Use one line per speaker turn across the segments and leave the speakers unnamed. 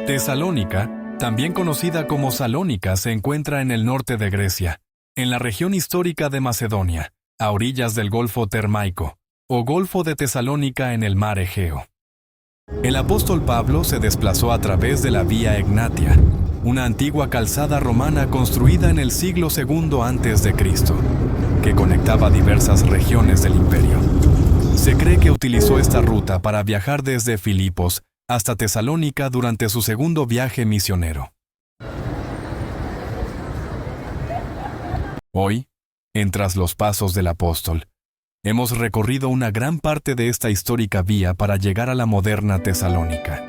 Tesalónica, también conocida como Salónica, se encuentra en el norte de Grecia, en la región histórica de Macedonia, a orillas del Golfo Termaico, o Golfo de Tesalónica en el mar Egeo. El apóstol Pablo se desplazó a través de la Vía Egnatia, una antigua calzada romana construida en el siglo II a.C., que conectaba diversas regiones del imperio. Se cree que utilizó esta ruta para viajar desde Filipos hasta Tesalónica durante su segundo viaje misionero. Hoy, en Tras los Pasos del Apóstol, hemos recorrido una gran parte de esta histórica vía para llegar a la moderna Tesalónica.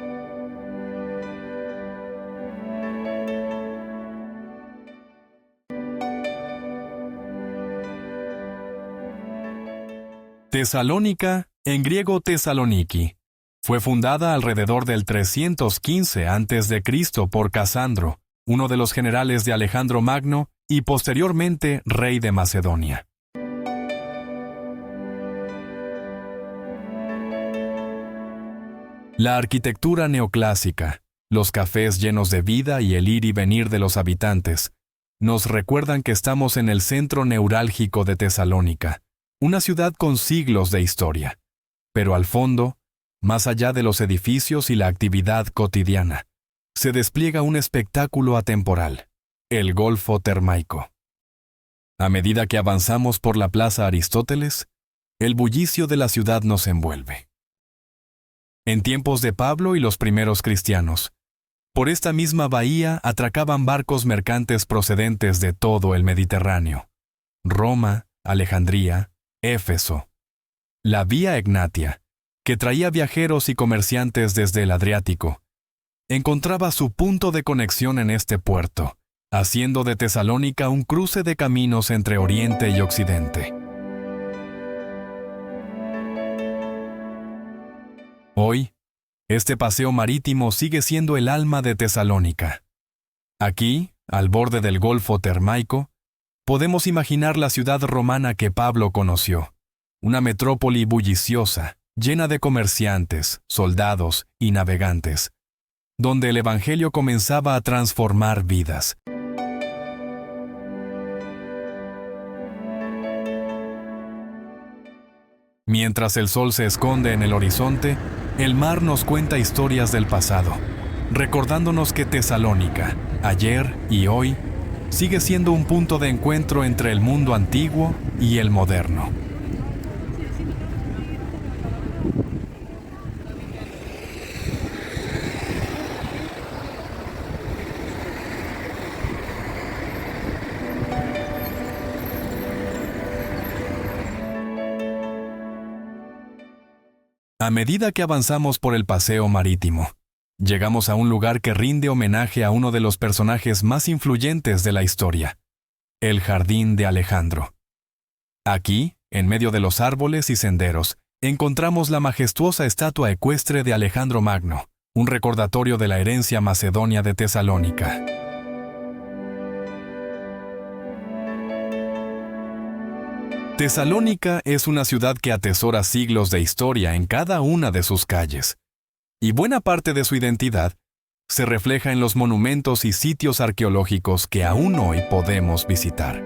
Tesalónica, en griego Tesaloniki, fue fundada alrededor del 315 a.C. por Casandro, uno de los generales de Alejandro Magno y posteriormente rey de Macedonia. La arquitectura neoclásica, los cafés llenos de vida y el ir y venir de los habitantes nos recuerdan que estamos en el centro neurálgico de Tesalónica, una ciudad con siglos de historia. Pero al fondo, más allá de los edificios y la actividad cotidiana, se despliega un espectáculo atemporal, el Golfo Termaico. A medida que avanzamos por la Plaza Aristóteles, el bullicio de la ciudad nos envuelve. En tiempos de Pablo y los primeros cristianos, por esta misma bahía atracaban barcos mercantes procedentes de todo el Mediterráneo: Roma, Alejandría, Éfeso. La Vía Egnatia, que traía viajeros y comerciantes desde el Adriático, encontraba su punto de conexión en este puerto, haciendo de Tesalónica un cruce de caminos entre Oriente y Occidente. Hoy, este paseo marítimo sigue siendo el alma de Tesalónica. Aquí, al borde del Golfo Termaico, podemos imaginar la ciudad romana que Pablo conoció, una metrópoli bulliciosa, llena de comerciantes, soldados y navegantes, donde el Evangelio comenzaba a transformar vidas. Mientras el sol se esconde en el horizonte, el mar nos cuenta historias del pasado, recordándonos que Tesalónica, ayer y hoy, sigue siendo un punto de encuentro entre el mundo antiguo y el moderno. A medida que avanzamos por el paseo marítimo, llegamos a un lugar que rinde homenaje a uno de los personajes más influyentes de la historia, el Jardín de Alejandro. Aquí, en medio de los árboles y senderos, encontramos la majestuosa estatua ecuestre de Alejandro Magno, un recordatorio de la herencia macedonia de Tesalónica. Tesalónica es una ciudad que atesora siglos de historia en cada una de sus calles, y buena parte de su identidad se refleja en los monumentos y sitios arqueológicos que aún hoy podemos visitar.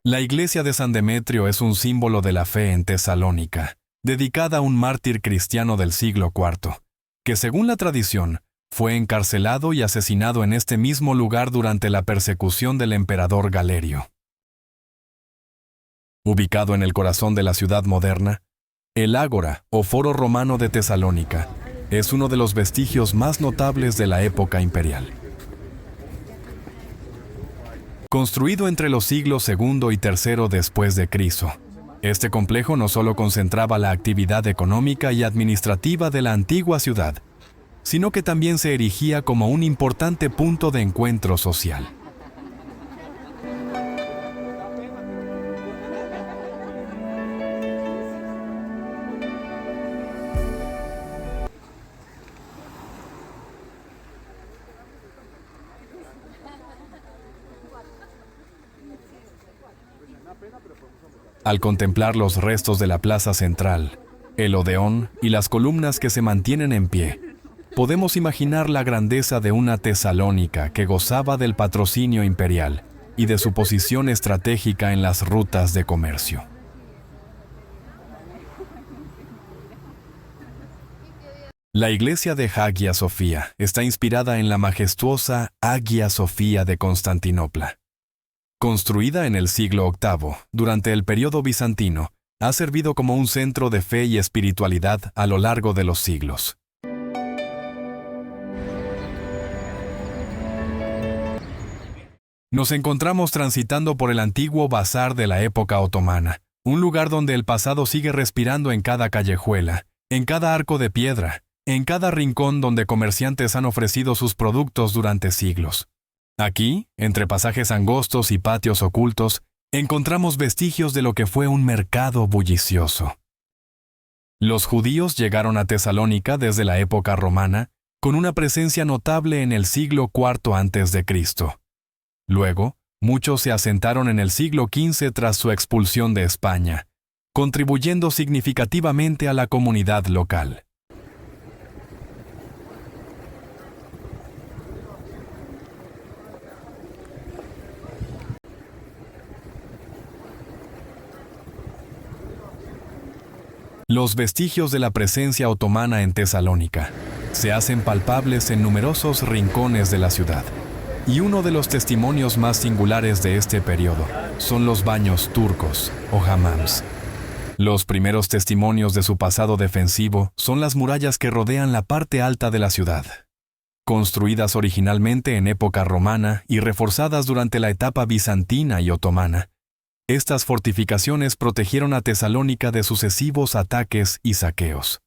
La iglesia de San Demetrio es un símbolo de la fe en Tesalónica, dedicada a un mártir cristiano del siglo IV, que según la tradición, fue encarcelado y asesinado en este mismo lugar durante la persecución del emperador Galerio. Ubicado en el corazón de la ciudad moderna, el Ágora, o Foro Romano de Tesalónica, es uno de los vestigios más notables de la época imperial. Construido entre los siglos II y III después de Cristo, este complejo no solo concentraba la actividad económica y administrativa de la antigua ciudad, sino que también se erigía como un importante punto de encuentro social. Al contemplar los restos de la plaza central, el odeón y las columnas que se mantienen en pie, podemos imaginar la grandeza de una Tesalónica que gozaba del patrocinio imperial y de su posición estratégica en las rutas de comercio. La iglesia de Hagia Sofía está inspirada en la majestuosa Hagia Sofía de Constantinopla. Construida en el siglo VIII, durante el periodo bizantino, ha servido como un centro de fe y espiritualidad a lo largo de los siglos. Nos encontramos transitando por el antiguo bazar de la época otomana, un lugar donde el pasado sigue respirando en cada callejuela, en cada arco de piedra, en cada rincón donde comerciantes han ofrecido sus productos durante siglos. Aquí, entre pasajes angostos y patios ocultos, encontramos vestigios de lo que fue un mercado bullicioso. Los judíos llegaron a Tesalónica desde la época romana, con una presencia notable en el siglo IV a.C. Luego, muchos se asentaron en el siglo XV tras su expulsión de España, contribuyendo significativamente a la comunidad local. Los vestigios de la presencia otomana en Tesalónica se hacen palpables en numerosos rincones de la ciudad. Y uno de los testimonios más singulares de este periodo son los baños turcos o hammams. Los primeros testimonios de su pasado defensivo son las murallas que rodean la parte alta de la ciudad. Construidas originalmente en época romana y reforzadas durante la etapa bizantina y otomana, estas fortificaciones protegieron a Tesalónica de sucesivos ataques y saqueos.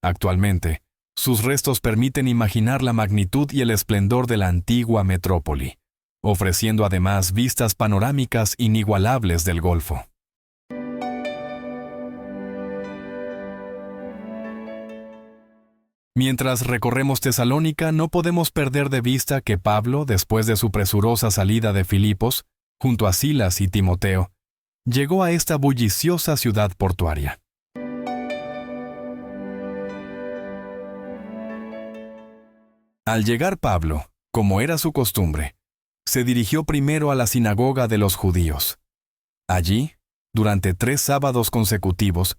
Actualmente, sus restos permiten imaginar la magnitud y el esplendor de la antigua metrópoli, ofreciendo además vistas panorámicas inigualables del Golfo. Mientras recorremos Tesalónica, no podemos perder de vista que Pablo, después de su presurosa salida de Filipos, junto a Silas y Timoteo, llegó a esta bulliciosa ciudad portuaria. Al llegar Pablo, como era su costumbre, se dirigió primero a la sinagoga de los judíos. Allí, durante 3 sábados consecutivos,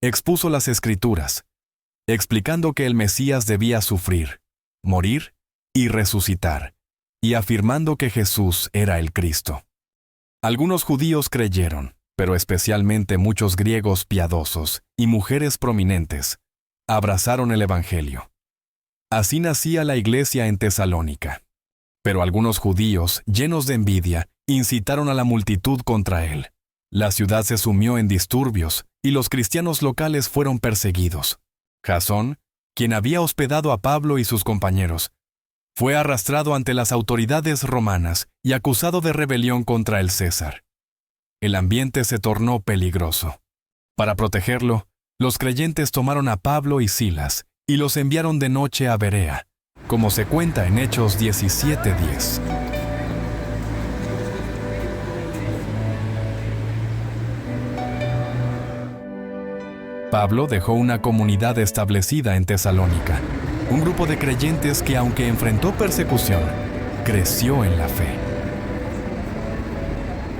expuso las Escrituras, explicando que el Mesías debía sufrir, morir y resucitar, y afirmando que Jesús era el Cristo. Algunos judíos creyeron, pero especialmente muchos griegos piadosos y mujeres prominentes, abrazaron el Evangelio. Así nacía la iglesia en Tesalónica. Pero algunos judíos, llenos de envidia, incitaron a la multitud contra él. La ciudad se sumió en disturbios y los cristianos locales fueron perseguidos. Jasón, quien había hospedado a Pablo y sus compañeros, fue arrastrado ante las autoridades romanas y acusado de rebelión contra el César. El ambiente se tornó peligroso. Para protegerlo, los creyentes tomaron a Pablo y Silas y los enviaron de noche a Berea, como se cuenta en Hechos 17:10. Pablo dejó una comunidad establecida en Tesalónica, un grupo de creyentes que, aunque enfrentó persecución, creció en la fe.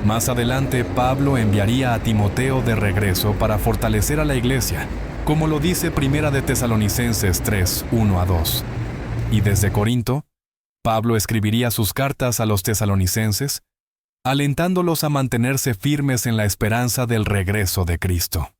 Más adelante, Pablo enviaría a Timoteo de regreso para fortalecer a la iglesia, como lo dice Primera de Tesalonicenses 3, 1-2. Y desde Corinto, Pablo escribiría sus cartas a los tesalonicenses, alentándolos a mantenerse firmes en la esperanza del regreso de Cristo.